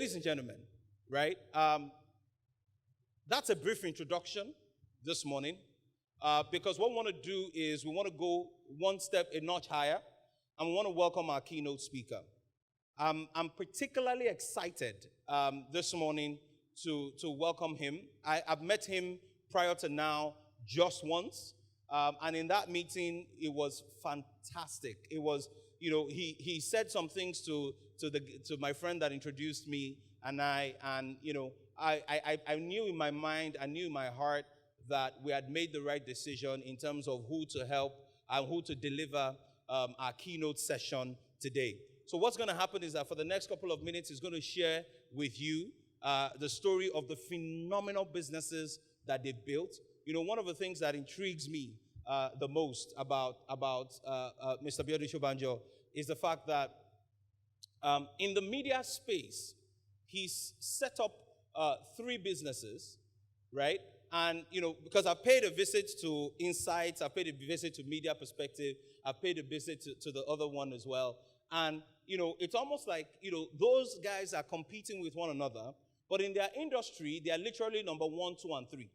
ladies and gentlemen, right? That's a brief introduction this morning, because what we want to do is we want to go one step a notch higher, and we want to welcome our keynote speaker. I'm particularly excited this morning to welcome him. I've met him prior to now just once, and in that meeting, it was fantastic. It was, he said some things to my friend that introduced me, and I knew in my mind, I knew in my heart that we had made the right decision in terms of who to help and who to deliver our keynote session today. So what's going to happen is that for the next couple of minutes, he's going to share with you the story of the phenomenal businesses that they've built. One of the things that intrigues me the most about Mr. Biodun Shobanjo is the fact that in the media space, he's set up 3 businesses, right? And, because I paid a visit to Insights, I paid a visit to Media Perspective, I paid a visit to the other one as well. And, it's almost like, those guys are competing with one another, but in their industry, they are literally number 1, 2, and 3.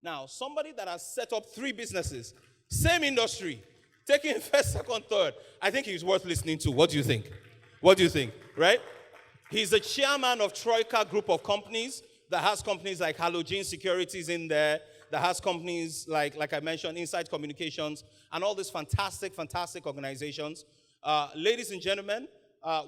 Now, somebody that has set up 3 businesses, same industry, taking first, second, third, I think he's worth listening to. What do you think? What do you think, right? He's the chairman of Troika Group of Companies that has companies like Halogen Securities in there, that has companies like I mentioned, Insight Communications, and all these fantastic, fantastic organizations. Ladies and gentlemen,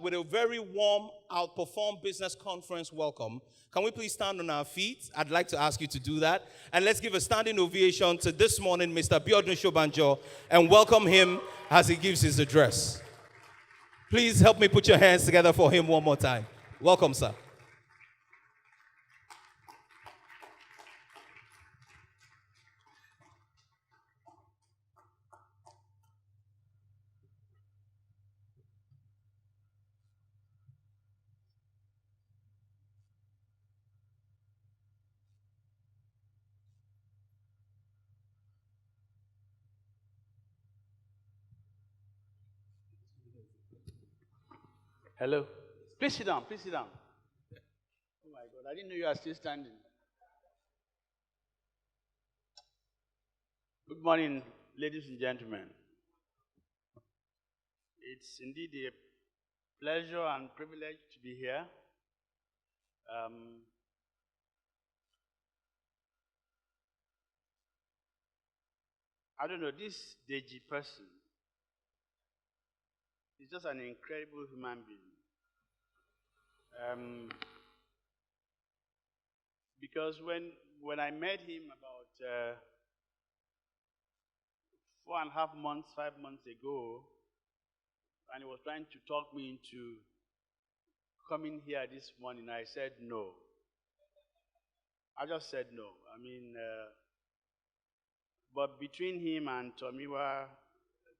with a very warm Outperform Business Conference welcome, can we please stand on our feet? I'd like to ask you to do that. And let's give a standing ovation to this morning, Mr. Biodun Shobanjo, and welcome him as he gives his address. Please help me put your hands together for him one more time. Welcome, sir. Hello. Please sit down. Please sit down. Oh my God, I didn't know you are still standing. Good morning, ladies and gentlemen. It's indeed a pleasure and privilege to be here. I don't know, this Deji person is just an incredible human being. Because when I met him about 4.5 months, 5 months ago, and he was trying to talk me into coming here this morning, I said no. I just said no. But between him and Tomiwa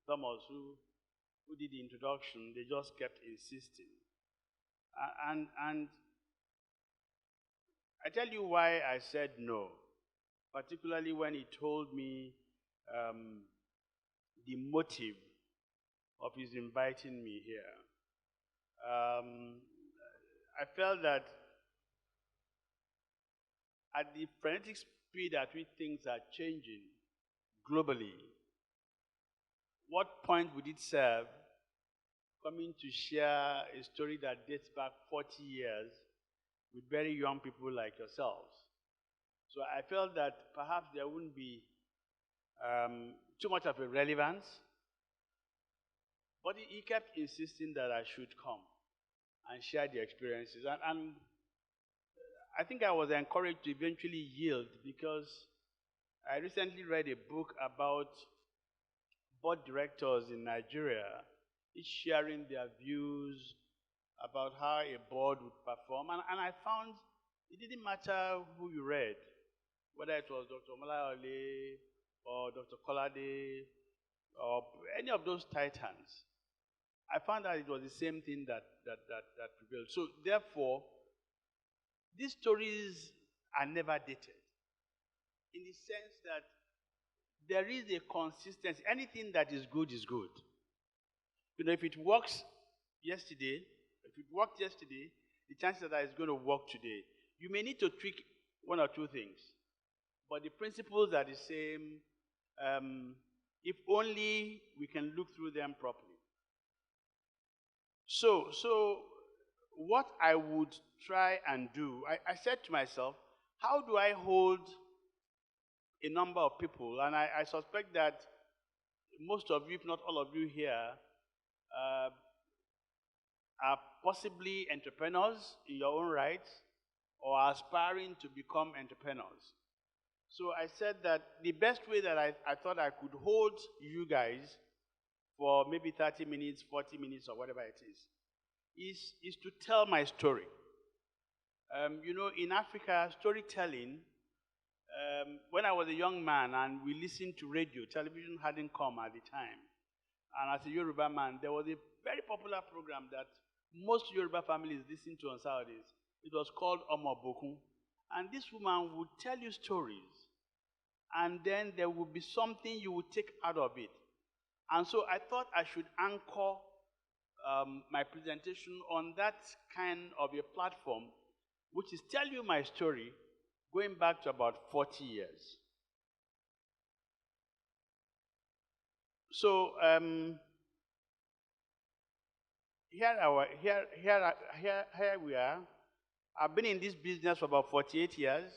Thomas, who did the introduction, they just kept insisting. And I tell you why I said no, particularly when he told me the motive of his inviting me here. I felt that at the frenetic speed at which things are changing globally, what point would it serve coming to share a story that dates back 40 years with very young people like yourselves? So I felt that perhaps there wouldn't be too much of a relevance, but he kept insisting that I should come and share the experiences. And I think I was encouraged to eventually yield, because I recently read a book about board directors in Nigeria, each sharing their views about how a board would perform. And I found it didn't matter who you read, whether it was Dr. Omolayole or Dr. Kolade or any of those titans. I found that it was the same thing that prevailed. So therefore, these stories are never dated, in the sense that there is a consistency. Anything that is good is good. If it works yesterday, If it worked yesterday, the chances that it's going to work today. You may need to tweak one or two things, but the principles are the same. If only we can look through them properly. So what I would try and do, I said to myself, how do I hold a number of people? And I suspect that most of you, if not all of you here, are possibly entrepreneurs in your own right or aspiring to become entrepreneurs. So I said that the best way that I thought I could hold you guys for maybe 30 minutes, 40 minutes, or whatever it is to tell my story. In Africa, storytelling, when I was a young man and we listened to radio, television hadn't come at the time. And as a Yoruba man, there was a very popular program that most Yoruba families listen to on Saturdays. It was called Omo Bokun. And this woman would tell you stories. And then there would be something you would take out of it. And so I thought I should anchor my presentation on that kind of a platform, which is tell you my story going back to about 40 years. So here we are. I've been in this business for about 48 years.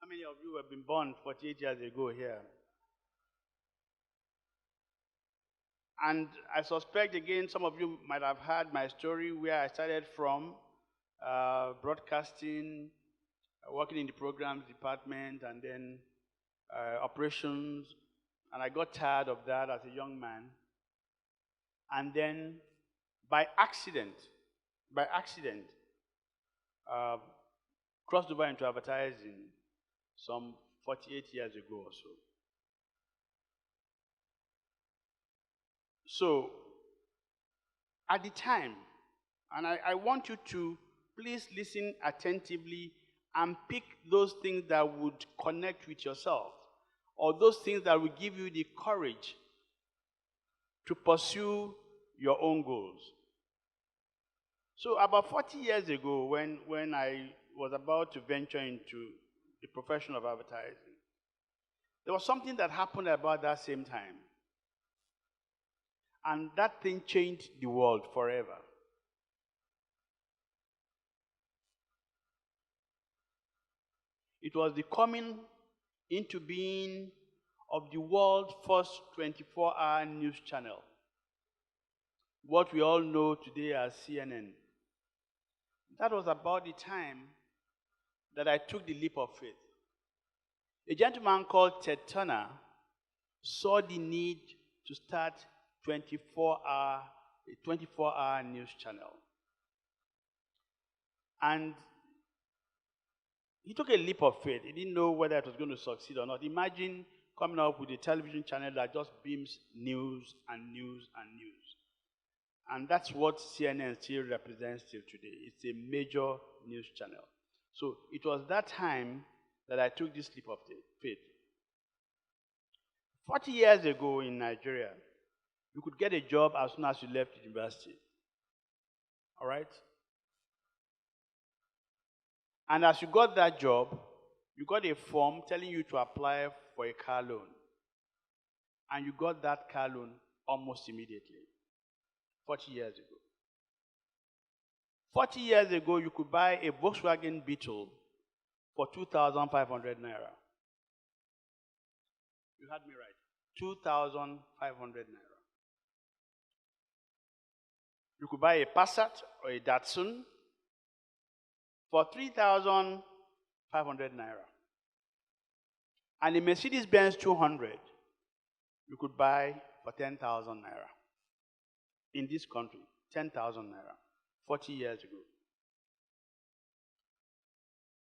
How many of you have been born 48 years ago here? And I suspect, again, some of you might have heard my story where I started from, broadcasting, working in the programs department, and then operations. And I got tired of that as a young man. And then, by accident, crossed over into advertising some 48 years ago or so. So, at the time, and I want you to please listen attentively and pick those things that would connect with yourself, or those things that will give you the courage to pursue your own goals. So about 40 years ago, when I was about to venture into the profession of advertising, there was something that happened about that same time. And that thing changed the world forever. It was the coming into being of the world's first 24-hour news channel, what we all know today as CNN. That was about the time that I took the leap of faith. A gentleman called Ted Turner saw the need to start a 24-hour news channel. And he took a leap of faith. He didn't know whether it was going to succeed or not. Imagine coming up with a television channel that just beams news and news and news. And that's what CNN still represents till today. It's a major news channel. So it was that time that I took this leap of faith. 40 years ago in Nigeria, you could get a job as soon as you left university. All right? And as you got that job, you got a form telling you to apply for a car loan. And you got that car loan almost immediately, 40 years ago. 40 years ago, you could buy a Volkswagen Beetle for 2,500 naira. You heard me right. 2,500 naira. You could buy a Passat or a Datsun for 3,500 naira. And a Mercedes-Benz 200, you could buy for 10,000 naira. In this country, 10,000 naira, 40 years ago.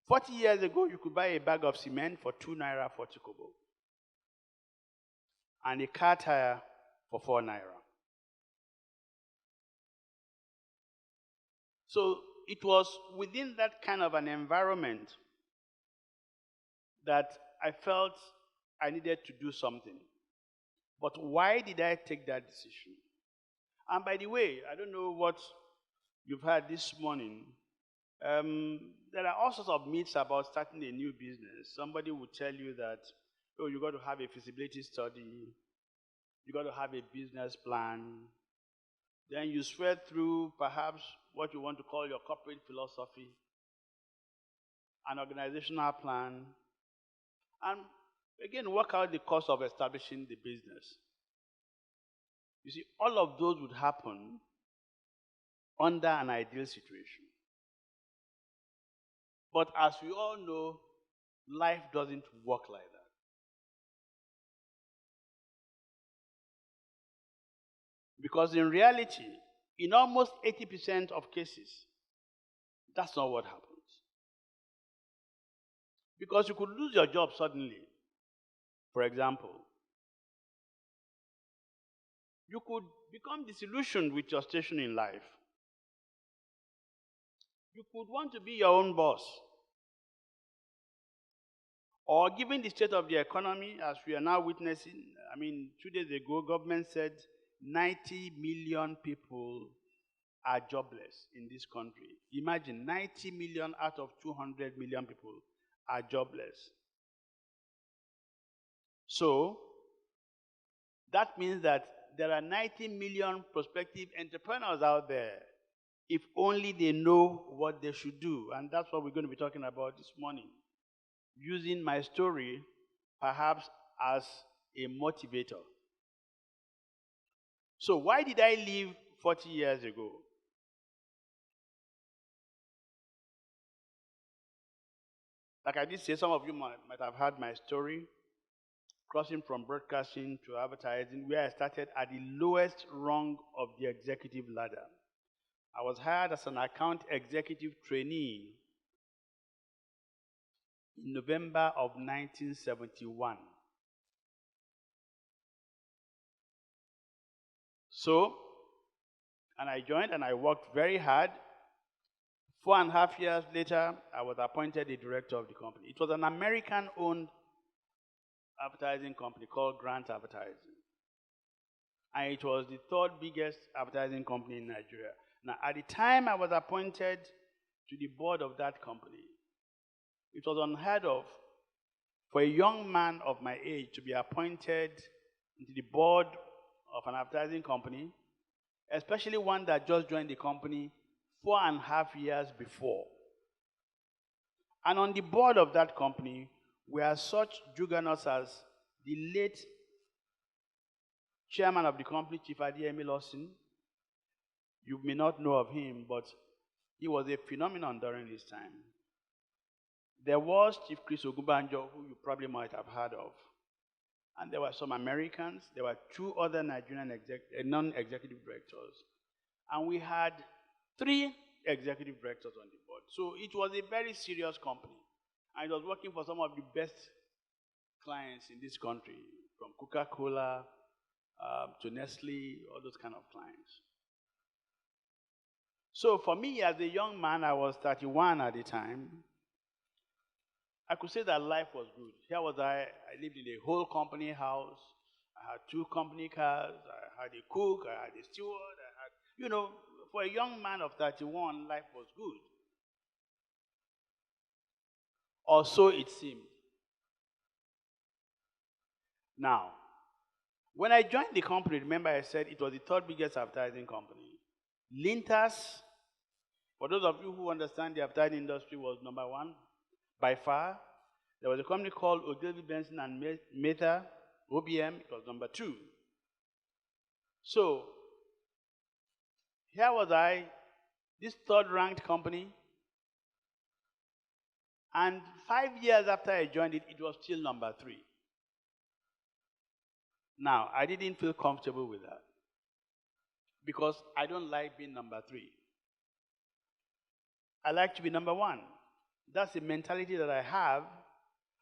40 years ago, you could buy a bag of cement for 2 naira 40 kobo. And a car tire for 4 naira. So it was within that kind of an environment that I felt I needed to do something. But why did I take that decision? And by the way, I don't know what you've heard this morning, there are all sorts of myths about starting a new business. Somebody will tell you that, oh, you got to have a feasibility study, you got to have a business plan. Then you swear through perhaps what you want to call your corporate philosophy, an organizational plan, and again, work out the cost of establishing the business. You see, all of those would happen under an ideal situation. But as we all know, life doesn't work like that. Because in reality, in almost 80% of cases, that's not what happens. Because you could lose your job suddenly. For example, you could become disillusioned with your station in life. You could want to be your own boss. Or given the state of the economy, as we are now witnessing, 2 days ago, government said 90 million people are jobless in this country. Imagine 90 million out of 200 million people are jobless. So, that means that there are 90 million prospective entrepreneurs out there, if only they know what they should do. And that's what we're going to be talking about this morning, using my story perhaps as a motivator. So why did I leave 40 years ago? Like I did say, some of you might have heard my story, crossing from broadcasting to advertising, where I started at the lowest rung of the executive ladder. I was hired as an account executive trainee in November of 1971. So, and I joined and I worked very hard. 4.5 years later, I was appointed the director of the company. It was an American-owned advertising company called Grant Advertising. And it was the third biggest advertising company in Nigeria. Now, at the time I was appointed to the board of that company, it was unheard of for a young man of my age to be appointed to the board of an advertising company, especially one that just joined the company 4.5 years before. And on the board of that company were such juggernauts as the late chairman of the company, Chief Adeyemi Lawson. You may not know of him, but he was a phenomenon during his time. There was Chief Chris Ogunbanjo, who you probably might have heard of. And there were some Americans. There were 2 other Nigerian non-executive directors. And we had 3 executive directors on the board. So it was a very serious company. And it was working for some of the best clients in this country, from Coca-Cola to Nestle, all those kind of clients. So for me, as a young man, I was 31 at the time, I could say that life was good. Here was I lived in a whole company house. I had 2 company cars. I had a cook. I had a steward. For a young man of 31, life was good. Or so it seemed. Now, when I joined the company, remember I said it was the 3rd biggest advertising company. Lintas, for those of you who understand the advertising industry, was number 1 by far. There was a company called Ogilvy Benson and Mather, OBM, it was number 2. So, here was I, this 3rd ranked company, and 5 years after I joined it, it was still number 3. Now, I didn't feel comfortable with that because I don't like being number 3. I like to be number 1. That's the mentality that I have,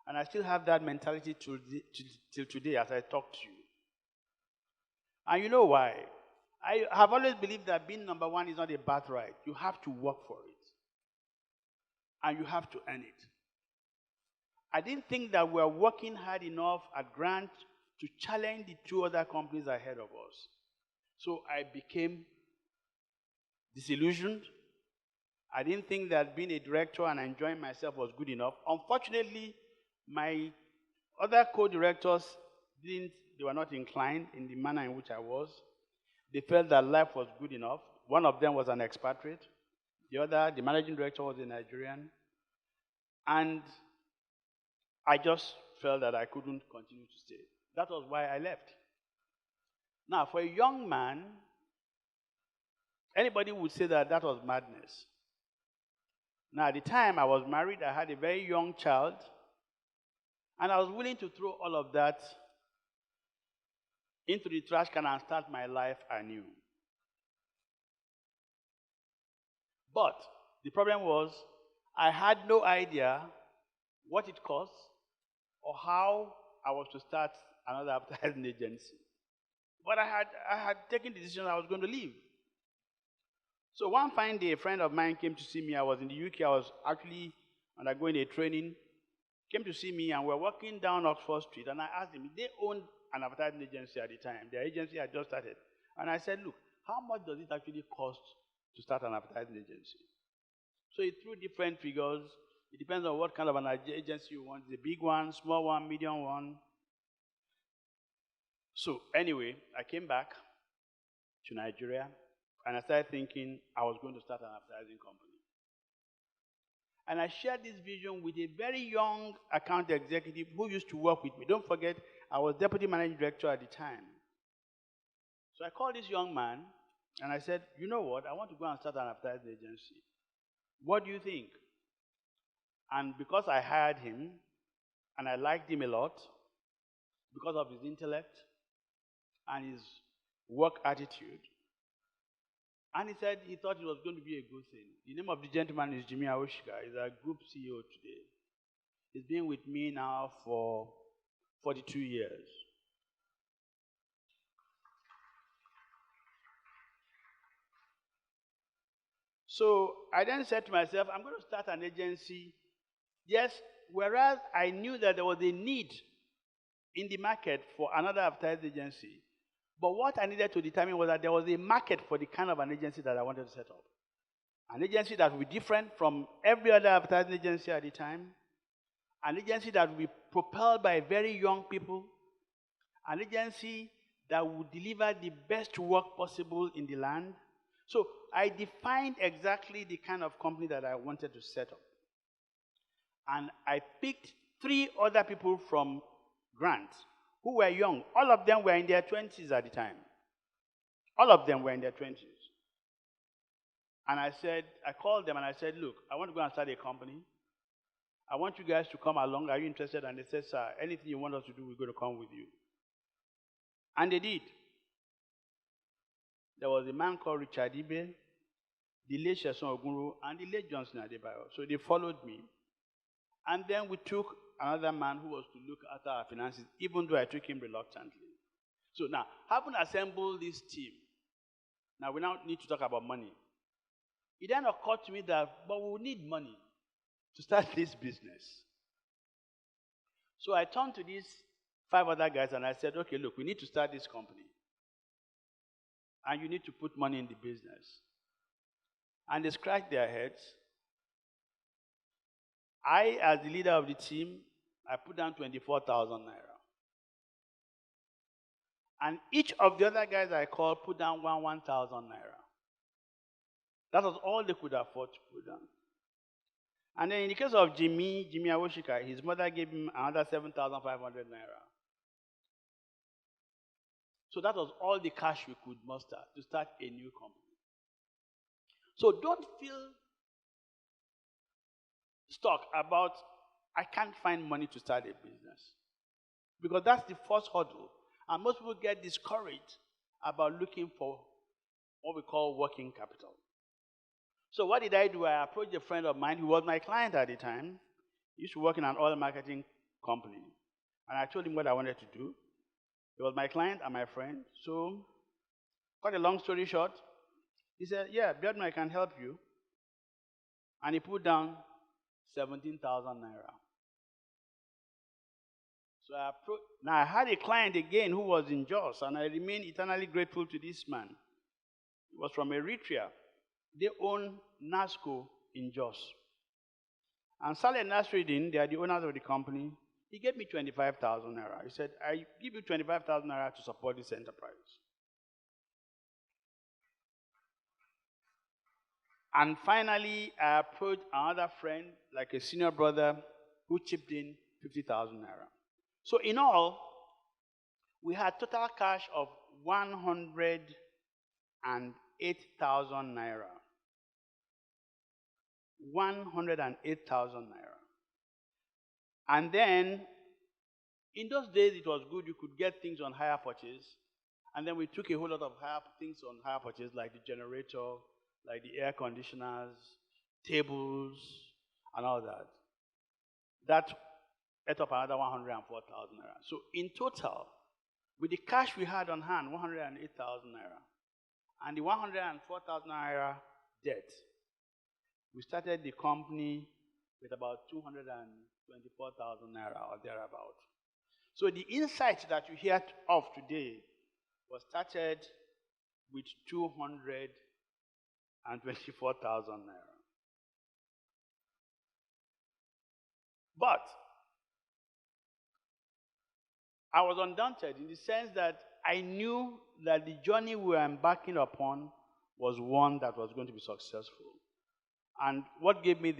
and I still have that mentality till today as I talk to you. And you know why? I have always believed that being number 1 is not a birthright. You have to work for it. And you have to earn it. I didn't think that we were working hard enough at Grant to challenge the 2 other companies ahead of us. So I became disillusioned. I didn't think that being a director and enjoying myself was good enough. Unfortunately, my other co-directors they were not inclined in the manner in which I was. They felt that life was good enough. One of them was an expatriate. The managing director, was a Nigerian. And I just felt that I couldn't continue to stay. That was why I left. Now, for a young man, anybody would say that that was madness. Now, at the time I was married, I had a very young child, and I was willing to throw all of that into the trash can and start my life anew. But the problem was, I had no idea what it cost or how I was to start another advertising agency. But I had taken the decision I was going to leave. So one fine day, a friend of mine came to see me. I was in the UK. I was actually undergoing a training. Came to see me, and we were walking down Oxford Street, and I asked him, they owned an advertising agency at the time. Their agency had just started. And I said, look, how much does it actually cost to start an advertising agency? So he threw different figures. It depends on what kind of an agency you want. The big one, small one, medium one. So anyway, I came back to Nigeria, and I started thinking I was going to start an advertising company. And I shared this vision with a very young account executive who used to work with me. Don't forget, I was deputy managing director at the time. So I called this young man, and I said, you know what, I want to go and start an advertising agency. What do you think? And because I hired him, and I liked him a lot, because of his intellect and his work attitude, and he said he thought it was going to be a good thing. The name of the gentleman is Jimmy Aoshika. He's our group CEO today. He's been with me now for 42 years. So I then said to myself, I'm going to start an agency. Yes, whereas I knew that there was a need in the market for another advertising agency, but what I needed to determine was that there was a market for the kind of an agency that I wanted to set up. An agency that would be different from every other advertising agency at the time. An agency that would be propelled by very young people. An agency that would deliver the best work possible in the land. So I defined exactly the kind of company that I wanted to set up. And I picked 3 other people from Grant who were young. All of them were in their 20s at the time. All of them were in their 20s. And I called them and I said, look, I want to go and start a company. I want you guys to come along. Are you interested? And they said, sir, anything you want us to do, we're going to come with you. And they did. There was a man called Richard Ibe, the late Sheson Ogunro, and the late Johnson Adebayo. So they followed me. And then we took another man who was to look after our finances, even though I took him reluctantly. So now, having assembled this team, now we now need to talk about money. It then occurred to me that, but we will need money to start this business. So I turned to these 5 other guys and I said, okay, look, we need to start this company. And you need to put money in the business. And they scratched their heads. I, as the leader of the team, I put down 24,000 naira. And each of the other guys I called put down 1,000 naira. That was all they could afford to put down. And then in the case of Jimmy Awoshika, his mother gave him another 7,500 naira. So that was all the cash we could muster to start a new company. So don't feel stuck about, I can't find money to start a business. Because that's the first hurdle. And most people get discouraged about looking for what we call working capital. So what did I do? I approached a friend of mine who was my client at the time. He used to work in an oil marketing company. And I told him what I wanted to do. He was my client and my friend. So, cut a long story short, he said, yeah, Biodman, I can help you. And he put down 17,000 naira. So now I had a client again who was in Jos, and I remain eternally grateful to this man. He was from Eritrea. They own NASCO in Jos. And Saleh Nasruddin, they are the owners of the company. He gave me 25,000 naira. He said, I give you 25,000 naira to support this enterprise. And finally, I approached another friend, like a senior brother, who chipped in 50,000 naira. So in all, we had total cash of 108,000 naira. 108,000 naira. And then, in those days, it was good. You could get things on hire purchase. And then we took a whole lot of things on hire purchase, like the generator, like the air conditioners, tables, and all that. That ate up another 104,000 naira. So in total, with the cash we had on hand, 108,000 naira, and the 104,000 naira debt, we started the company with about 224,000 naira or thereabout. So the insight that you hear of today was started with 224,000 naira. But I was undaunted in the sense that I knew that the journey we were embarking upon was one that was going to be successful. And what gave me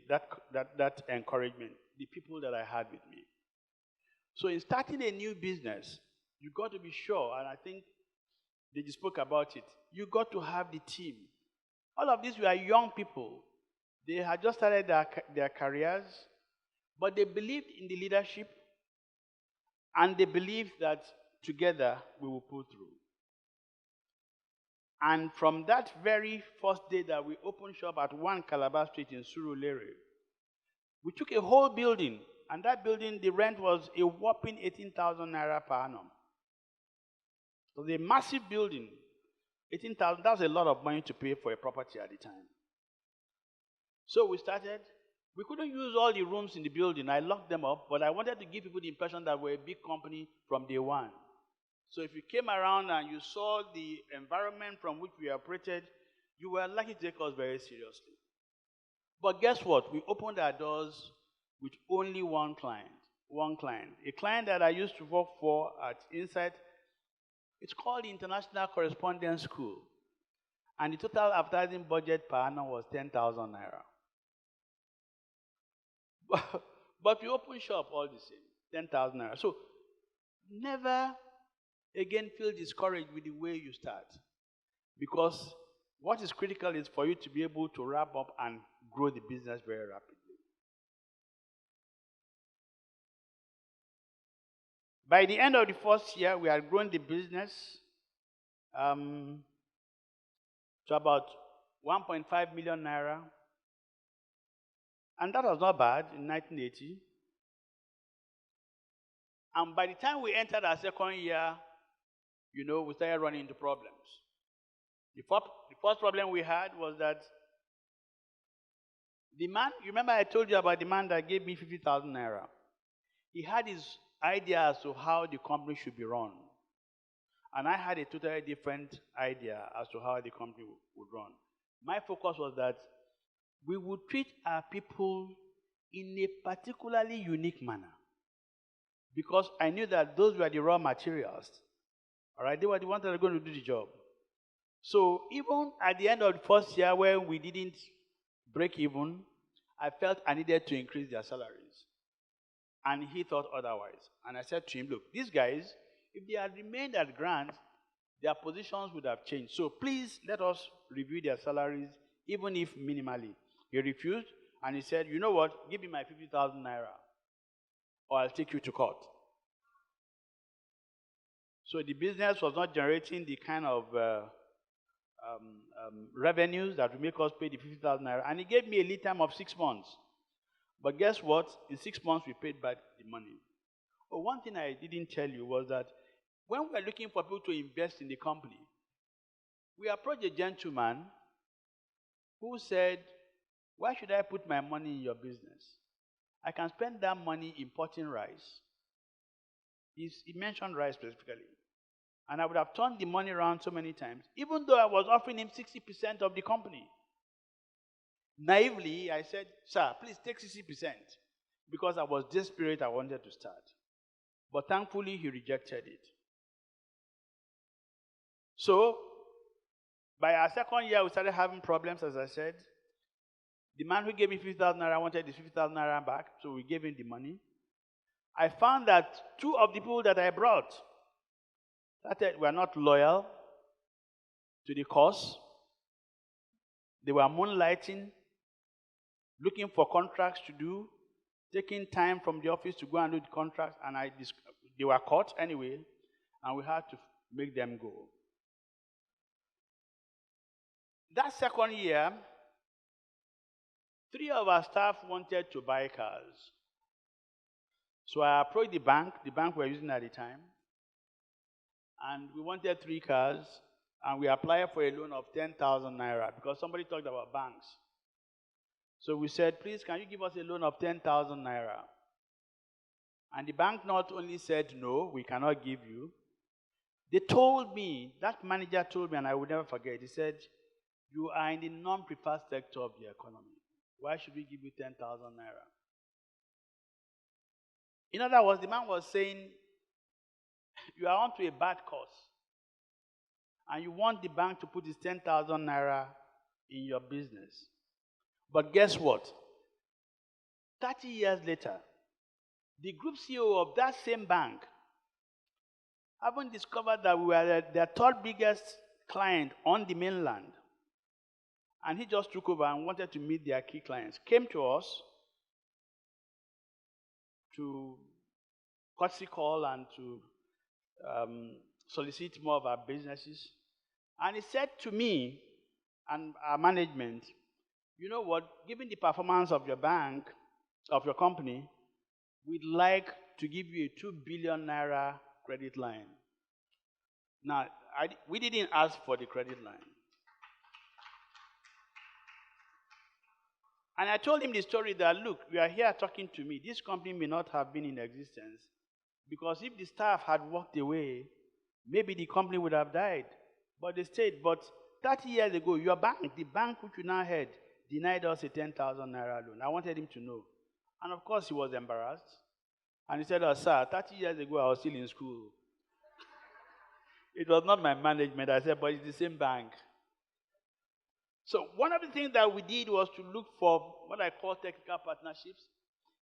that encouragement? The people that I had with me. So in starting a new business, you got to be sure, and I think they just spoke about it, you got to have the team. All of these were young people. They had just started their careers, but they believed in the leadership, and they believed that together we will pull through. And from that very first day that we opened shop at 1 Calabar Street in Surulere, we took a whole building, and that building, the rent was a whopping 18,000 naira per annum. So the massive building, 18,000, that was a lot of money to pay for a property at the time. So we started. We couldn't use all the rooms in the building. I locked them up, but I wanted to give people the impression that we're a big company from day one. So if you came around and you saw the environment from which we operated, you were likely to take us very seriously. But guess what? We opened our doors with only one client. A client that I used to work for at Insight. It's called the International Correspondence School. And the total advertising budget per annum was 10,000 naira. But we opened shop all the same, 10,000 naira. So never again feel discouraged with the way you start. Because what is critical is for you to be able to wrap up and grow the business very rapidly. By the end of the first year, we had grown the business to about 1.5 million naira. And that was not bad in 1980. And by the time we entered our second year, we started running into problems. The first problem we had was that the man, you remember I told you about the man that gave me 50,000 naira? He had his idea as to how the company should be run. And I had a totally different idea as to how the company would run. My focus was that we would treat our people in a particularly unique manner. Because I knew that those were the raw materials. All right, they were the ones that were going to do the job. So even at the end of the first year when we didn't break even, I felt I needed to increase their salaries. And he thought otherwise. And I said to him, look, these guys, if they had remained at Grant, their positions would have changed. So please let us review their salaries, even if minimally. He refused, and he said, you know what, give me my 50,000 naira, or I'll take you to court. So the business was not generating the kind of revenues that would make us pay the 50,000 naira. And he gave me a lead time of 6 months. But guess what? In 6 months, we paid back the money. Oh, one thing I didn't tell you was that when we were looking for people to invest in the company, we approached a gentleman who said, why should I put my money in your business? I can spend that money importing rice. He mentioned rice specifically. And I would have turned the money around so many times, even though I was offering him 60% of the company. Naively, I said, sir, please take 60%, because I was desperate, I wanted to start. But thankfully, he rejected it. So, by our second year, we started having problems, as I said. The man who gave me 50,000 naira wanted his 50,000 naira back, so we gave him the money. I found that two of the people that I brought were not loyal to the cause. They were moonlighting, looking for contracts to do, taking time from the office to go and do the contracts, and they were caught anyway, and we had to make them go. That second year, 3 of our staff wanted to buy cars. So I approached the bank we were using at the time, and we wanted 3 cars, and we applied for a loan of 10,000 naira because somebody talked about banks. So we said, please, can you give us a loan of 10,000 naira? And the bank not only said, no, we cannot give you. They told me, that manager told me, and I will never forget, he said, you are in the non-preferred sector of the economy. Why should we give you 10,000 naira? In other words, the man was saying, you are onto a bad course, and you want the bank to put this 10,000 naira in your business. But guess what? 30 years later, the group CEO of that same bank haven't discovered that we were their third biggest client on the mainland. And he just took over and wanted to meet their key clients. Came to us to courtesy call and to solicit more of our businesses. And he said to me and our management, you know what, given the performance of your bank, of your company, we'd like to give you a 2 billion naira credit line. Now, we didn't ask for the credit line. And I told him the story that, look, you are here talking to me. This company may not have been in existence because if the staff had walked away, maybe the company would have died. But they stayed. But 30 years ago, your bank, the bank which you now had, denied us a 10,000 naira loan. I wanted him to know. And of course, he was embarrassed. And he said, oh, sir, 30 years ago, I was still in school. It was not my management. I said, but it's the same bank. So one of the things that we did was to look for what I call technical partnerships.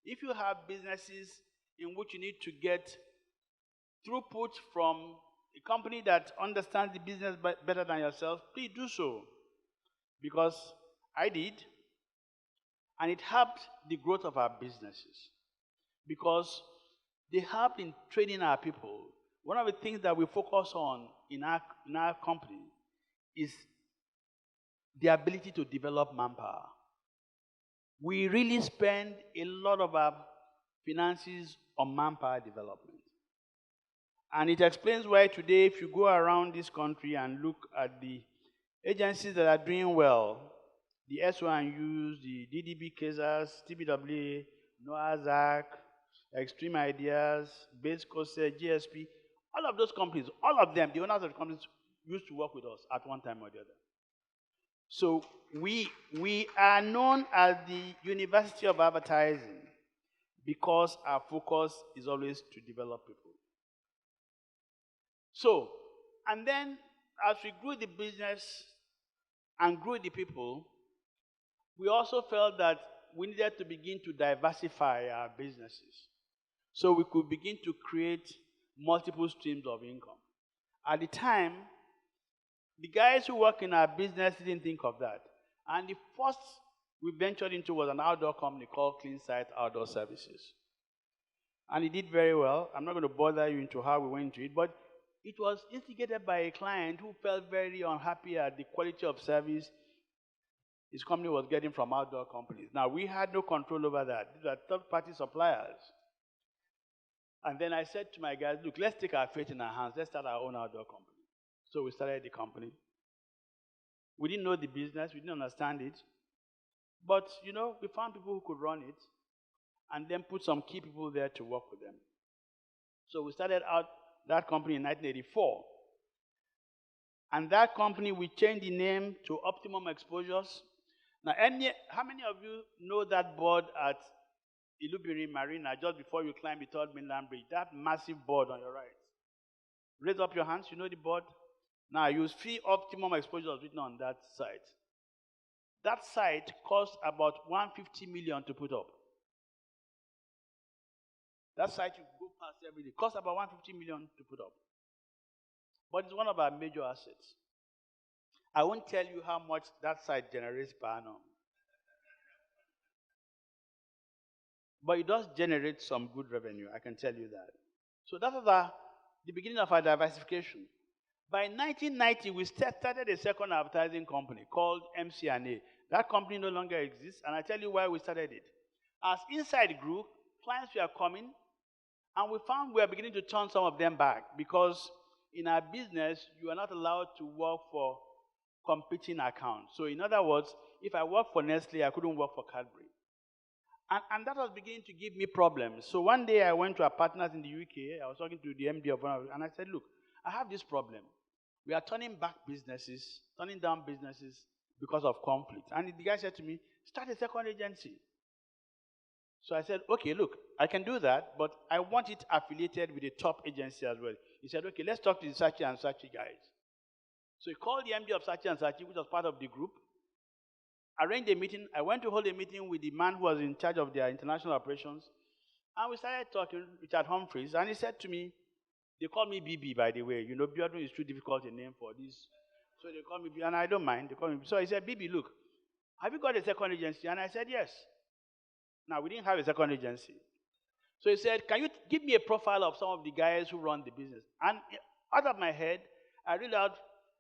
If you have businesses in which you need to get throughput from a company that understands the business better than yourself, please do so. Because I did, and it helped the growth of our businesses. Because they helped in training our people. One of the things that we focus on in our company is the ability to develop manpower. We really spend a lot of our finances on manpower development. And it explains why today, if you go around this country and look at the agencies that are doing well, the S1Us, the DDB Kazas, TBWA, Noah's Ark, Extreme Ideas, Base Coast, GSP, all of those companies, all of them, the owners of the companies used to work with us at one time or the other. So we are known as the University of Advertising because our focus is always to develop people. So, and then as we grew the business and grew the people, we also felt that we needed to begin to diversify our businesses so we could begin to create multiple streams of income. At the time, the guys who work in our business didn't think of that. And the first we ventured into was an outdoor company called Clean Site Outdoor Services. And it did very well. I'm not going to bother you into how we went into it, but it was instigated by a client who felt very unhappy at the quality of service his company was getting from outdoor companies. Now, we had no control over that. These are third-party suppliers. And then I said to my guys, look, let's take our fate in our hands. Let's start our own outdoor company. So we started the company. We didn't know the business. We didn't understand it. But, you know, we found people who could run it and then put some key people there to work with them. So we started out that company in 1984. And that company, we changed the name to Optimum Exposures. Now, how many of you know that board at Ilubiri Marina just before you climb the third mainland bridge? That massive board on your right. Raise up your hands. You know the board? Now, you see Optimum Exposures written on that site. That site cost about 150 million to put up. That site you go past every day. Cost about 150 million to put up. But it's one of our major assets. I won't tell you how much that site generates per annum. But it does generate some good revenue, I can tell you that. So that was the beginning of our diversification. By 1990, we started a second advertising company called MC&A. That company no longer exists, and I tell you why we started it. As Insight grew, clients were coming, and we found we were beginning to turn some of them back because in our business, you are not allowed to work for competing accounts. So in other words, if I work for Nestle, I couldn't work for Cadbury. And that was beginning to give me problems. So one day I went to our partners in the UK. I was talking to the MD of one of them, and I said, look, I have this problem. We are turning down businesses because of conflict. And the guy said to me, start a second agency. So I said, okay, look, I can do that, but I want it affiliated with a top agency as well. He said, okay, let's talk to the Saatchi & Saatchi guys. So he called the MD of Saatchi & Saatchi, which was part of the group, arranged a meeting. I went to hold a meeting with the man who was in charge of their international operations, and we started talking, Richard Humphreys, and he said to me, they call me BB, by the way. You know, Biodun is too difficult a name for this. So they call me BB, and I don't mind. They call me. So he said, BB, look, have you got a second agency? And I said, yes. Now, we didn't have a second agency. So he said, can you give me a profile of some of the guys who run the business? And out of my head, I read out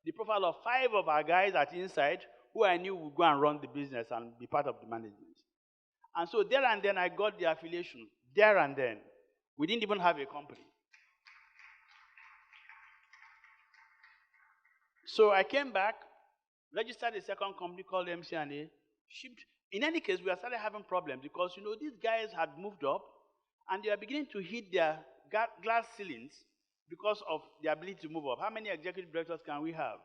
the profile of 5 of our guys at Insight who I knew would go and run the business and be part of the management. And so there and then I got the affiliation. There and then. We didn't even have a company. So I came back, registered a second company called MC&A, shipped. In any case, we started having problems because, you know, these guys had moved up and they are beginning to hit their glass ceilings because of the ability to move up. How many executive directors can we have?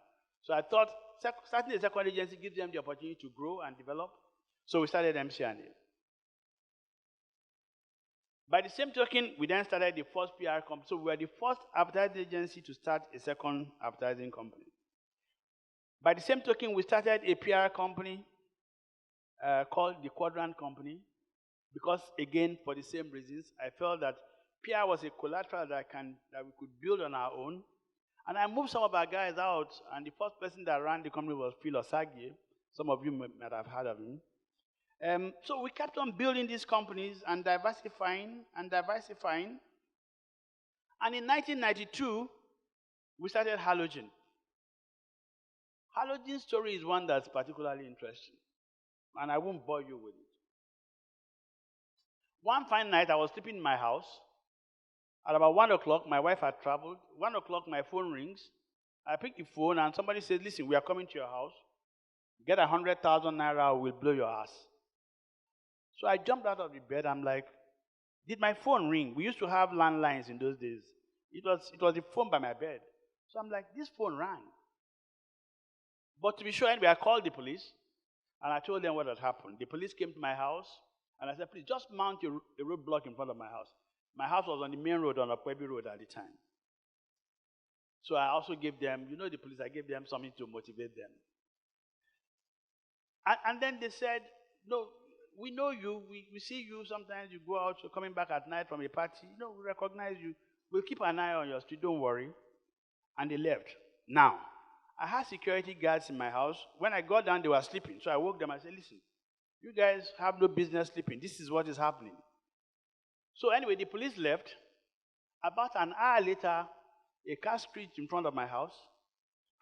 So I thought starting a second agency gives them the opportunity to grow and develop. So we started MC&A. By the same token, we then started the first PR company. So we were the first advertising agency to start a second advertising company. By the same token, we started a PR company called the Quadrant Company because, again, for the same reasons, I felt that PR was a collateral that we could build on our own. And I moved some of our guys out, and the first person that ran the company was Phil Osagie. Some of you might have heard of him. So we kept on building these companies and diversifying and diversifying. And in 1992, we started Halogen. Halogen's story is one that's particularly interesting, and I won't bore you with it. One fine night, I was sleeping in my house. At about 1 o'clock, my wife had traveled. 1 o'clock, my phone rings. I pick the phone, and somebody says, listen, we are coming to your house. Get 100,000 naira, we'll blow your ass. So I jumped out of the bed. I'm like, did my phone ring? We used to have landlines in those days. It was the phone by my bed. So I'm like, this phone rang. But to be sure, anyway, I called the police, and I told them what had happened. The police came to my house, and I said, please, just mount a roadblock in front of my house. My house was on the main road, on Akwebi Road at the time. So I also gave them, you know the police, I gave them something to motivate them. And then they said, no, we know you, we see you, sometimes you go out, you're coming back at night from a party, you know, we recognize you. We'll keep an eye on your street, don't worry. And they left. Now, I had security guards in my house. When I got down, they were sleeping. So I woke them and said, listen, you guys have no business sleeping. This is what is happening. So anyway, the police left. About an hour later, a car screeched in front of my house.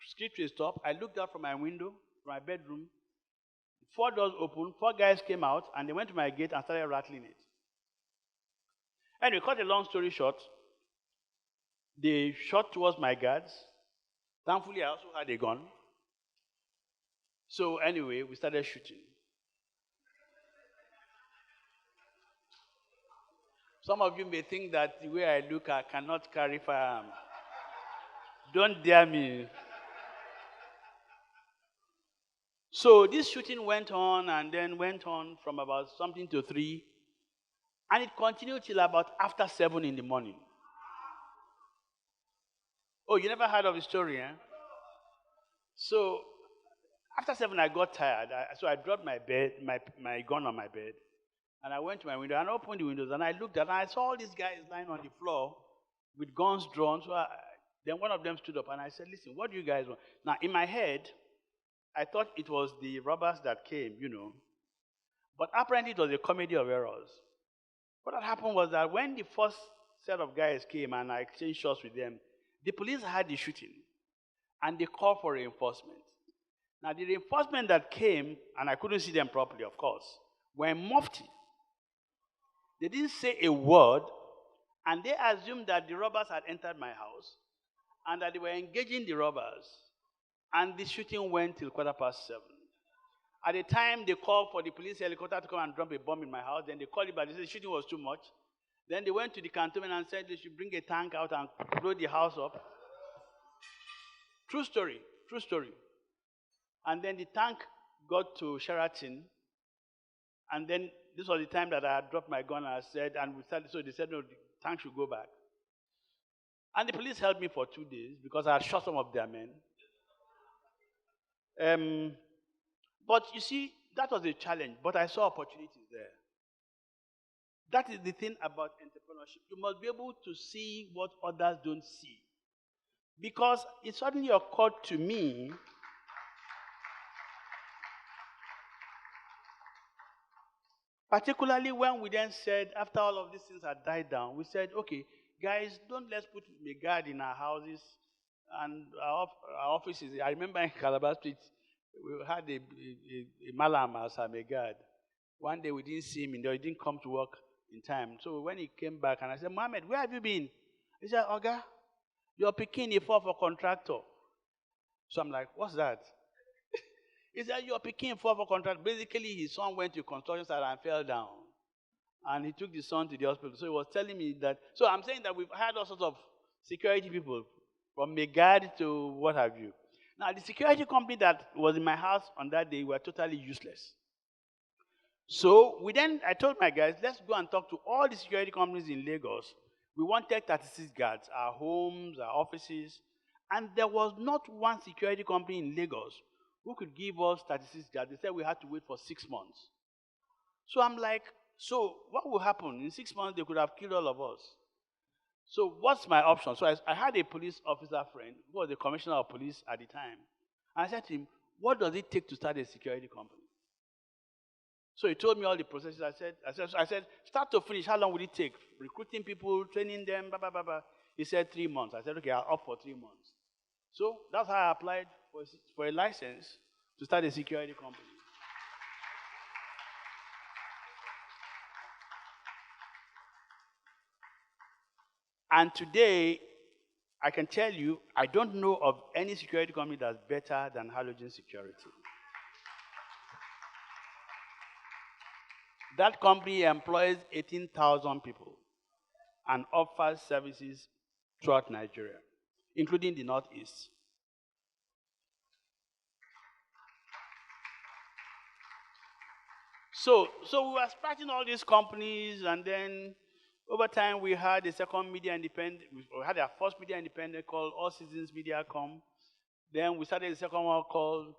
Screeched to a stop. I looked out from my window, from my bedroom. 4 doors opened. 4 guys came out, and they went to my gate and started rattling it. Anyway, cut a long story short, they shot towards my guards. Thankfully, I also had a gun. So anyway, we started shooting. Some of you may think that the way I look, I cannot carry firearm. Don't dare me. So this shooting went on and then went on from about something to 3. And it continued till about after 7 in the morning. Oh, you never heard of the story, eh? So after 7, I got tired. So I dropped my gun on my bed. And I went to my window and opened the windows. And I looked and I saw all these guys lying on the floor with guns drawn. So then one of them stood up and I said, listen, what do you guys want? Now, in my head, I thought it was the robbers that came, But apparently it was a comedy of errors. What had happened was that when the first set of guys came and I exchanged shots with them, the police had the shooting and they called for reinforcement. Now, the reinforcement that came, and I couldn't see them properly, of course, were in mufti. They didn't say a word, and they assumed that the robbers had entered my house and that they were engaging the robbers. And the shooting went till 7:15. At the time, they called for the police helicopter to come and drop a bomb in my house. Then they called it back. They said the shooting was too much. Then they went to the cantonment and said they should bring a tank out and blow the house up. True story. True story. And then the tank got to Sheraton. And then this was the time that I had dropped my gun and I said, and we started, so they said, no, the tank should go back. And the police held me for 2 days because I had shot some of their men. But you see, that was a challenge, but I saw opportunities there. That is the thing about entrepreneurship. You must be able to see what others don't see. Because it suddenly occurred to me particularly when we then said, after all of these things had died down, we said, okay, guys, let's put a guard in our houses and our offices. I remember in Calabar Street, we had a malam as a guard. One day we didn't see him, he didn't come to work in time. So when he came back, and I said, Mohammed, where have you been? He said, Oga, you're picking a for contractor. So I'm like, what's that? He said, you're picking for contract. Basically, his son went to construction site and fell down. And he took the son to the hospital. So he was telling me that. So I'm saying that we've had all sorts of security people, from Megad to what have you. Now, the security company that was in my house on that day were totally useless. So I told my guys, let's go and talk to all the security companies in Lagos. We wanted 36 guards, our homes, our offices. And there was not one security company in Lagos who could give us 36 guards. They said we had to wait for 6 months. So I'm like, so what will happen? In 6 months, they could have killed all of us. So what's my option? So I had a police officer friend who was the commissioner of police at the time. And I said to him, what does it take to start a security company? So he told me all the processes. I said, start to finish, how long will it take? Recruiting people, training them, blah, blah, blah, blah. He said 3 months. I said, okay, I'll opt for 3 months. So that's how I applied for a license to start a security company. And today, I can tell you, I don't know of any security company that's better than Halogen Security. That company employs 18,000 people and offers services throughout Nigeria, including the Northeast. So we were starting all these companies, and then over time we had a second media independent. We had our first media independent called All Seasons Mediacom. Then we started a second one called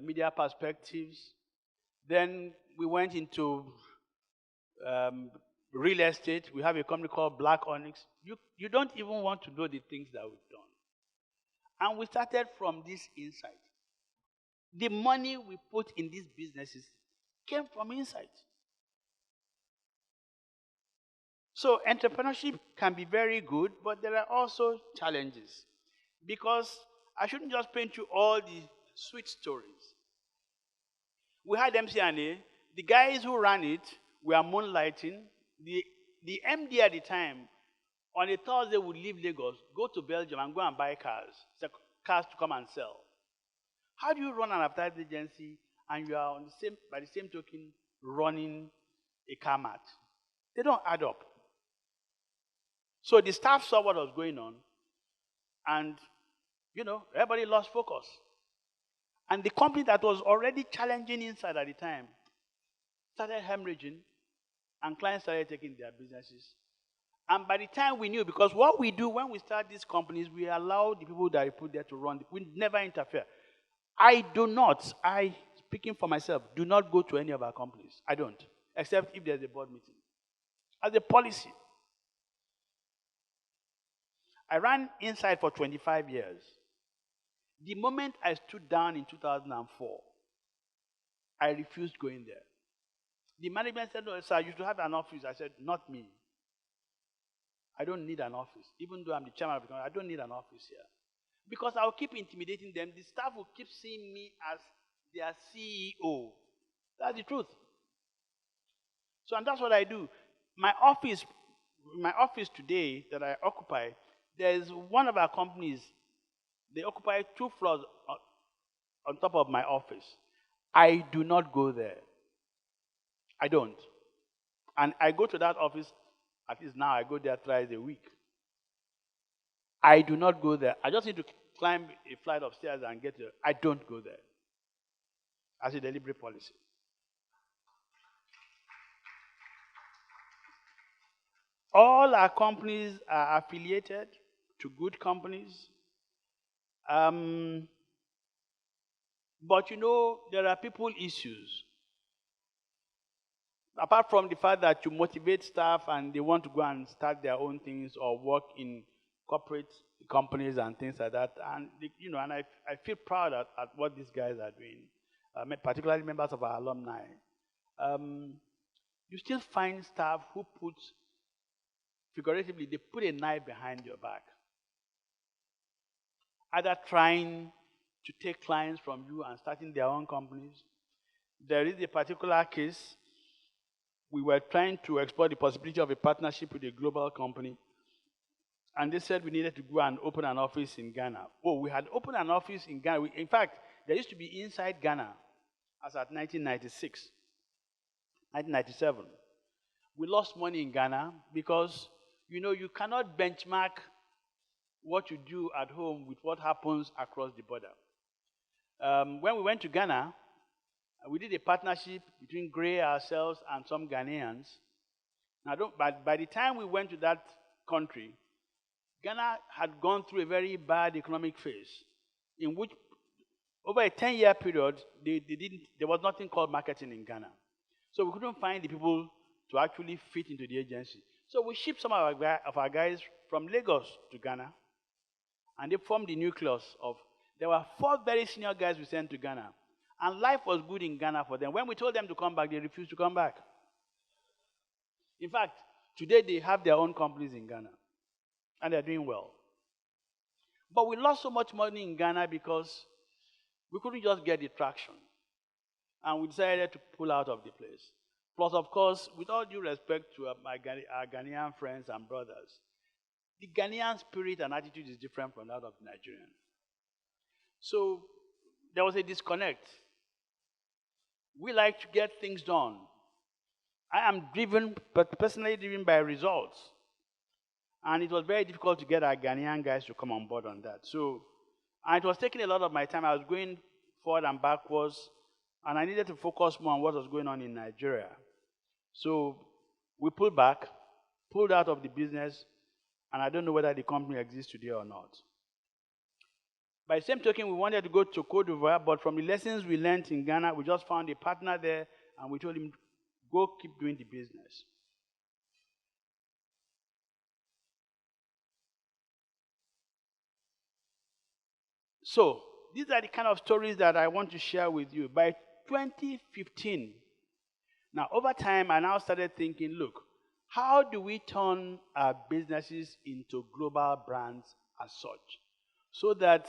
Media Perspectives. Then we went into real estate. We have a company called Black Onyx. You don't even want to know the things that we've done. And we started from this insight. The money we put in these businesses came from insight. So entrepreneurship can be very good, but there are also challenges. Because I shouldn't just paint you all the sweet stories. We had MCNA. The guys who ran it were moonlighting. The MD at the time, on a Thursday, would leave Lagos, go to Belgium, and go and buy cars to come and sell. How do you run an advertising agency and you are by the same token running a car mart? They don't add up. So the staff saw what was going on, and everybody lost focus. And the company that was already challenging inside at the time started hemorrhaging, and clients started taking their businesses. And by the time we knew, because what we do when we start these companies, we allow the people that we put there to run. We never interfere. I, speaking for myself, do not go to any of our companies. I don't, except if there's a board meeting. As a policy. I ran inside for 25 years. The moment I stood down in 2004, I refused going there. The management said, no, sir, you should have an office. I said, not me. I don't need an office. Even though I'm the chairman of the company, I don't need an office here. Because I'll keep intimidating them. The staff will keep seeing me as their CEO. That's the truth. So, and that's what I do. My office today that I occupy, there's one of our companies, they occupy 2 floors on top of my office. I do not go there. I don't. And I go to that office, at least now I go there thrice a week. I do not go there. I just need to climb a flight of stairs and get there. I don't go there. As a deliberate policy. All our companies are affiliated to good companies. But you know, there are people issues. Apart from the fact that you motivate staff and they want to go and start their own things or work in corporate companies and things like that, and and I feel proud at what these guys are doing, particularly members of our alumni. You still find staff who put, figuratively, they put a knife behind your back, either trying to take clients from you and starting their own companies. There is a particular case. We were trying to explore the possibility of a partnership with a global company. And they said we needed to go and open an office in Ghana. Oh, we had opened an office in Ghana. In fact, there used to be inside Ghana as at 1996, 1997. We lost money in Ghana because, you cannot benchmark what you do at home with what happens across the border. When we went to Ghana, we did a partnership between Gray, ourselves, and some Ghanaians. But by the time we went to that country, Ghana had gone through a very bad economic phase, in which, over a 10-year period, there was nothing called marketing in Ghana. So we couldn't find the people to actually fit into the agency. So we shipped some of our guys from Lagos to Ghana, and they formed the nucleus of. There were 4 very senior guys we sent to Ghana. And life was good in Ghana for them. When we told them to come back, they refused to come back. In fact, today they have their own companies in Ghana. And they're doing well. But we lost so much money in Ghana because we couldn't just get the traction. And we decided to pull out of the place. Plus, of course, with all due respect to our Ghanaian friends and brothers, the Ghanaian spirit and attitude is different from that of the Nigerian. So there was a disconnect. We like to get things done. I am personally driven by results. And it was very difficult to get our Ghanaian guys to come on board on that. So, and it was taking a lot of my time. I was going forward and backwards, and I needed to focus more on what was going on in Nigeria. So we pulled back, pulled out of the business, and I don't know whether the company exists today or not. By the same token, we wanted to go to Cote d'Ivoire, but from the lessons we learned in Ghana, we just found a partner there, and we told him, go keep doing the business. So, these are the kind of stories that I want to share with you. By 2015, now over time, I now started thinking, look, how do we turn our businesses into global brands as such? So that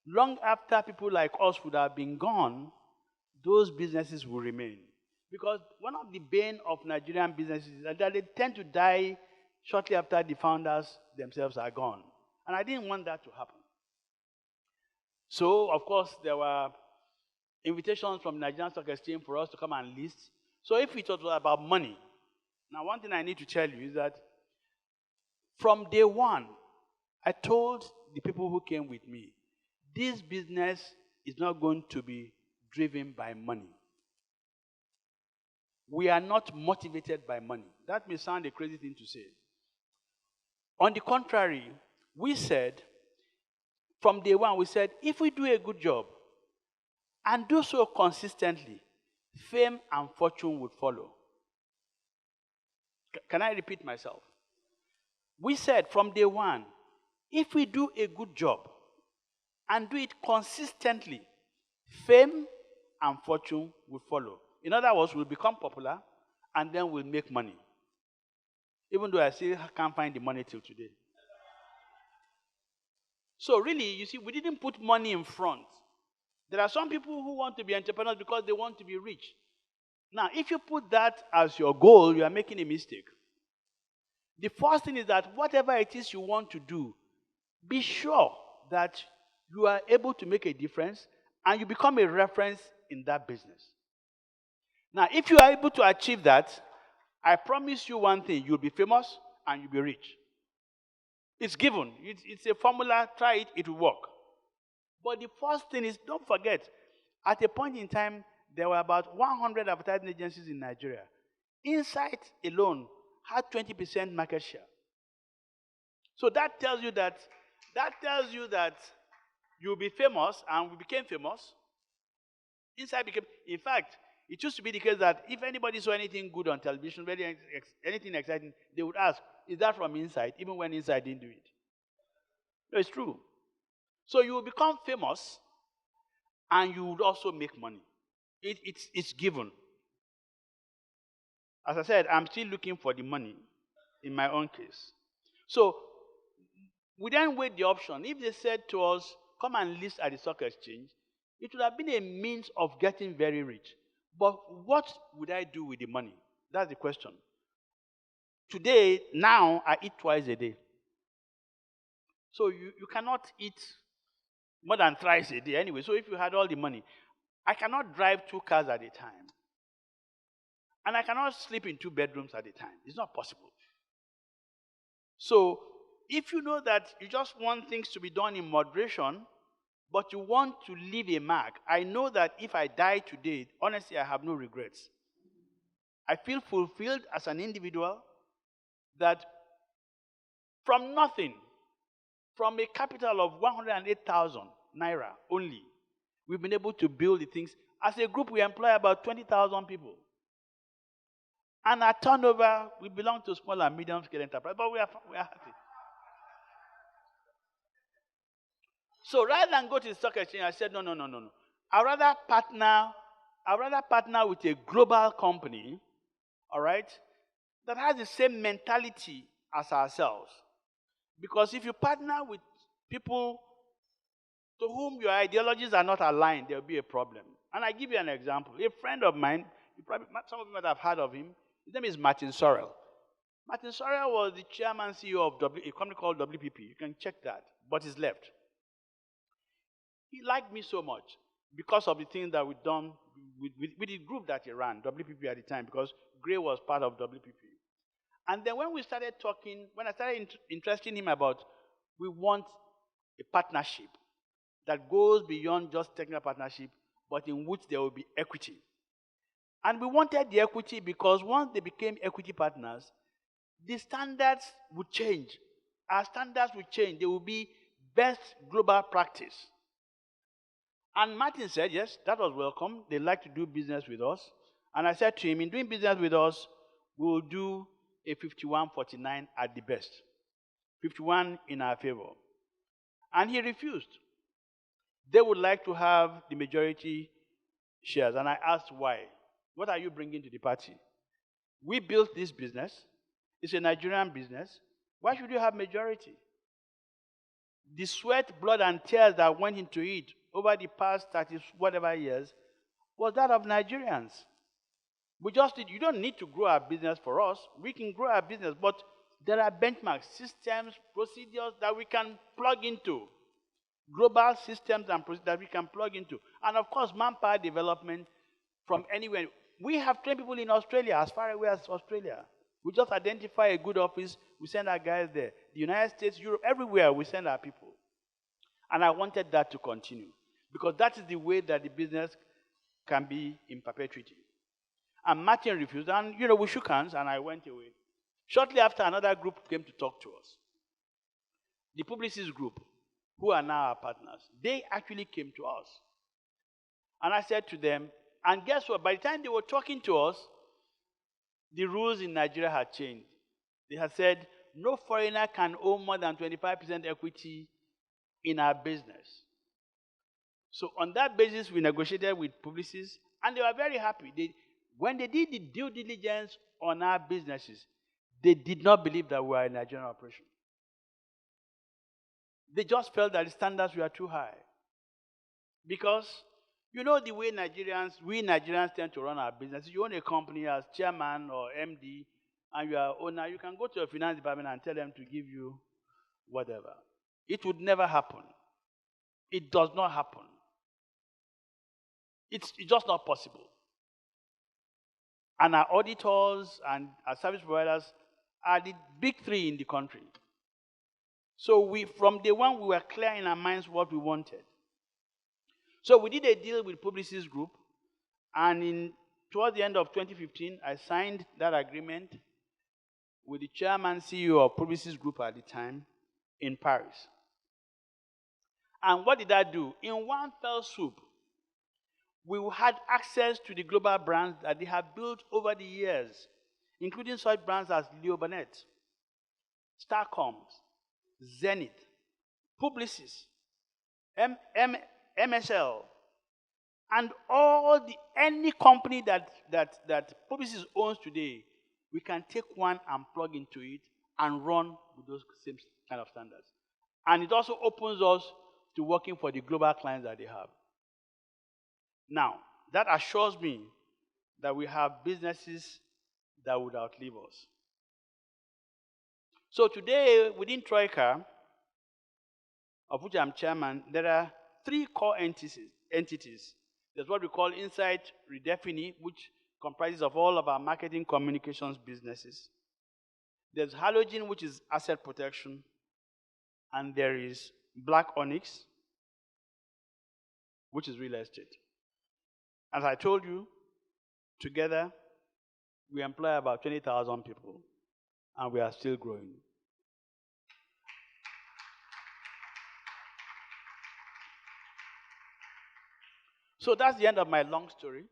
long after people like us would have been gone, those businesses will remain. Because one of the bane of Nigerian businesses is that they tend to die shortly after the founders themselves are gone. And I didn't want that to happen. So, of course, there were invitations from Nigerian Stock Exchange for us to come and list. So if it was about money, now one thing I need to tell you is that from day one, I told the people who came with me, this business is not going to be driven by money. We are not motivated by money. That may sound a crazy thing to say. On the contrary, we said, from day one, we said, if we do a good job and do so consistently, fame and fortune would follow. Can I repeat myself? We said from day one, if we do a good job and do it consistently, fame and fortune will follow. In other words, we'll become popular and then we'll make money. Even though I still can't find the money till today. So really, you see, we didn't put money in front. There are some people who want to be entrepreneurs because they want to be rich. Now, if you put that as your goal, you are making a mistake. The first thing is that whatever it is you want to do, be sure that you are able to make a difference and you become a reference in that business. Now, if you are able to achieve that, I promise you one thing, you'll be famous and you'll be rich. It's given. It's a formula. Try it, it will work. But the first thing is, don't forget, at a point in time, there were about 100 advertising agencies in Nigeria. Insight alone had 20% market share. So that tells you that you'll be famous, and we became famous. Insight became, in fact, it used to be the case that if anybody saw anything good on television, anything exciting, they would ask, is that from Insight? Even when Insight didn't do it. No, it's true. So you will become famous, and you would also make money. It's given. As I said, I'm still looking for the money in my own case. So we then weighed the option. If they said to us, come and list at the stock exchange, it would have been a means of getting very rich. But what would I do with the money? That's the question. Today, now, I eat twice a day. So you cannot eat more than thrice a day anyway. So if you had all the money, I cannot drive 2 cars at a time. And I cannot sleep in 2 bedrooms at a time. It's not possible. So if you know that you just want things to be done in moderation, but you want to leave a mark, I know that if I die today, honestly, I have no regrets. I feel fulfilled as an individual that from nothing, from a capital of 108,000 naira only, we've been able to build the things. As a group, we employ about 20,000 people. And our turnover, we belong to small and medium scale enterprise, but we are happy. So rather than go to the stock exchange, I said, no. I'd rather partner with a global company, all right, that has the same mentality as ourselves. Because if you partner with people to whom your ideologies are not aligned, there will be a problem. And I give you an example. A friend of mine, some of you might have heard of him. His name is Martin Sorrell. Martin Sorrell was the chairman CEO of a company called WPP. You can check that, but he's left. He liked me so much because of the things that we've done with the group that he ran, WPP at the time, because Gray was part of WPP. And then when we started talking, when I started interesting him about, we want a partnership that goes beyond just technical partnership, but in which there will be equity. And we wanted the equity because once they became equity partners, the standards would change. Our standards would change. They will be best global practice. And Martin said, yes, that was welcome. They like to do business with us. And I said to him, in doing business with us, we will do a 51-49 at the best. 51 in our favor. And he refused. They would like to have the majority shares. And I asked why. What are you bringing to the party? We built this business. It's a Nigerian business. Why should you have majority? The sweat, blood, and tears that went into it over the past 30 whatever years was that of Nigerians. You don't need to grow our business for us. We can grow our business, but there are benchmarks, systems, procedures that we can plug into. Global systems and procedures that we can plug into. And of course, manpower development from anywhere. We have trained people in Australia, as far away as Australia. We just identify a good office, we send our guys there. The United States, Europe, everywhere we send our people. And I wanted that to continue. because that is the way that the business can be in perpetuity. And Martin refused, and we shook hands, and I went away. Shortly after, another group came to talk to us. The Publicis Group, who are now our partners, they actually came to us. And I said to them, and guess what? By the time they were talking to us, the rules in Nigeria had changed. They had said, no foreigner can own more than 25% equity in our business. So on that basis, we negotiated with Publicis, and they were very happy. When they did the due diligence on our businesses, they did not believe that we were a Nigerian operation. They just felt that the standards were too high. Because you know the way we Nigerians tend to run our business. You own a company as chairman or MD, and you are owner, you can go to your finance department and tell them to give you whatever. It would never happen. It does not happen. It's just not possible. And our auditors and our service providers are the big three in the country. So from day one, we were clear in our minds what we wanted. So we did a deal with Publicis Group, and towards the end of 2015, I signed that agreement with the chairman CEO of Publicis Group at the time in Paris. And what did that do? In one fell swoop, we had access to the global brands that they have built over the years, including such brands as Leo Burnett, Starcoms, Zenith, Publicis, MSL, and any company that Publicis owns today, we can take one and plug into it and run with those same kind of standards. And it also opens us to working for the global clients that they have. Now, that assures me that we have businesses that would outlive us. So today, within Troika, of which I'm chairman, there are 3 core entities. There's what we call Insight Redefini, which comprises of all of our marketing communications businesses. There's Halogen, which is asset protection. And there is Black Onyx, which is real estate. As I told you, together, we employ about 20,000 people, and we are still growing. So that's the end of my long story.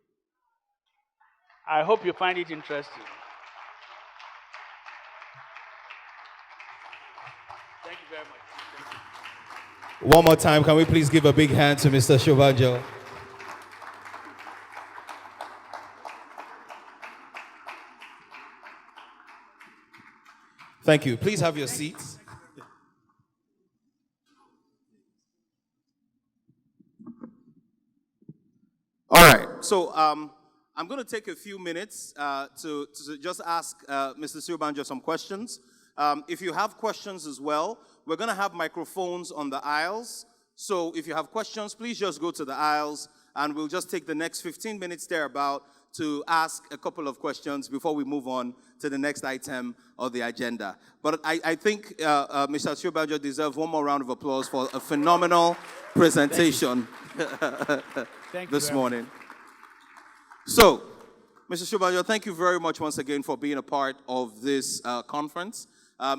I hope you find it interesting. Thank you very much. Thank you. One more time, can we please give a big hand to Mr. Shobanjo? Thank you. Please have your seats. All right. So I'm going to take a few minutes to just ask Mr. Shobanjo some questions. If you have questions as well, we're going to have microphones on the aisles. So if you have questions, please just go to the aisles, and we'll just take the next 15 minutes thereabout to ask a couple of questions before we move on to the next item of the agenda. But I think Mr. Shobanjo deserves one more round of applause for a phenomenal presentation this morning. So, Mr. Shobanjo, thank you very much once again for being a part of this conference.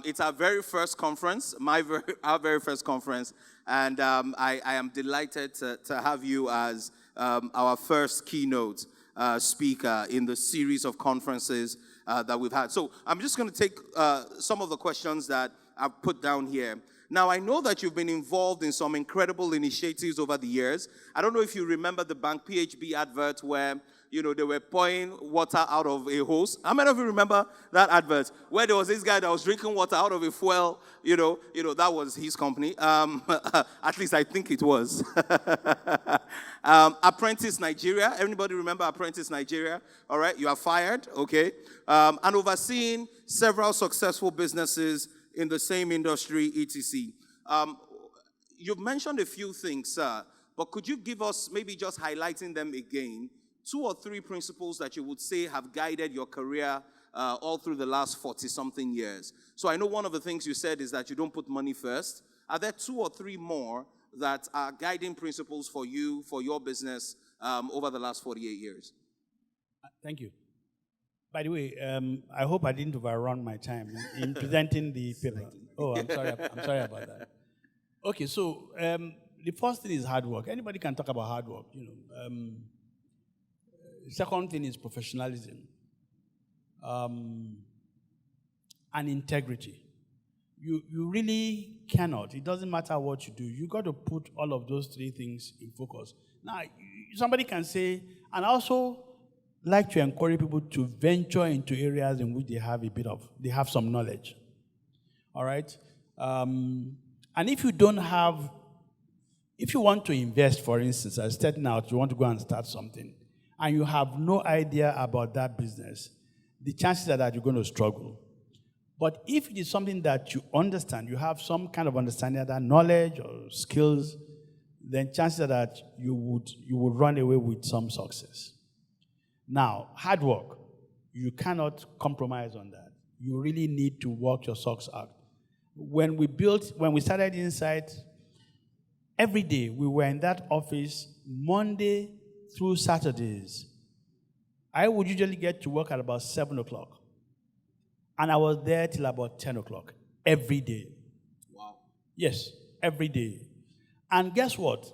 It's our very first conference, our very first conference, and I am delighted to have you as our first keynote speaker in the series of conferences that we've had. So I'm just going to take some of the questions that I've put down here. Now, I know that you've been involved in some incredible initiatives over the years. I don't know if you remember the Bank PHB advert where, they were pouring water out of a hose. How many of you remember that advert? Where there was this guy that was drinking water out of a fuel, that was his company. At least I think it was. Apprentice Nigeria. Everybody remember Apprentice Nigeria? All right, you are fired, okay. And overseeing several successful businesses in the same industry, etc. You've mentioned a few things, sir, but could you give us, maybe just highlighting them again, 2 or 3 principles that you would say have guided your career all through the last 40-something years? So I know one of the things you said is that you don't put money first. Are there 2 or 3 more that are guiding principles for you, for your business over the last 48 years? Thank you. By the way, I hope I didn't overrun my time in presenting the paper. Oh, I'm sorry about that. Okay, so the first thing is hard work. Anybody can talk about hard work, Second thing is professionalism and integrity. You really cannot. It doesn't matter what you do. You got to put all of those three things in focus. Now, somebody can say, and I also like to encourage people to venture into areas in which they have some knowledge. All right? And if you want to invest, for instance, as starting out, you want to go and start something, and you have no idea about that business, the chances are that you're going to struggle. But if it is something that you understand, you have some kind of understanding of that knowledge or skills, then chances are that you would run away with some success. Now, hard work, you cannot compromise on that. You really need to work your socks out. When we started Insight, every day we were in that office Monday through Saturdays. I would usually get to work at about 7 o'clock. And I was there till about 10 o'clock every day. Wow. Yes, every day. And guess what?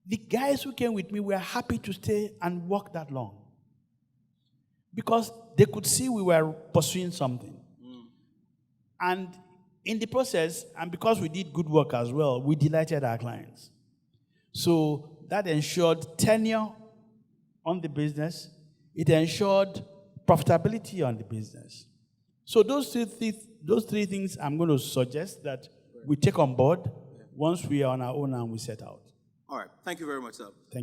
The guys who came with me were happy to stay and work that long. Because they could see we were pursuing something. And in the process, and because we did good work as well, we delighted our clients. So that ensured tenure on the business. It ensured profitability on the business. So those three things I'm going to suggest that we take on board once we are on our own and we set out. All right. Thank you very much, sir. Thank you.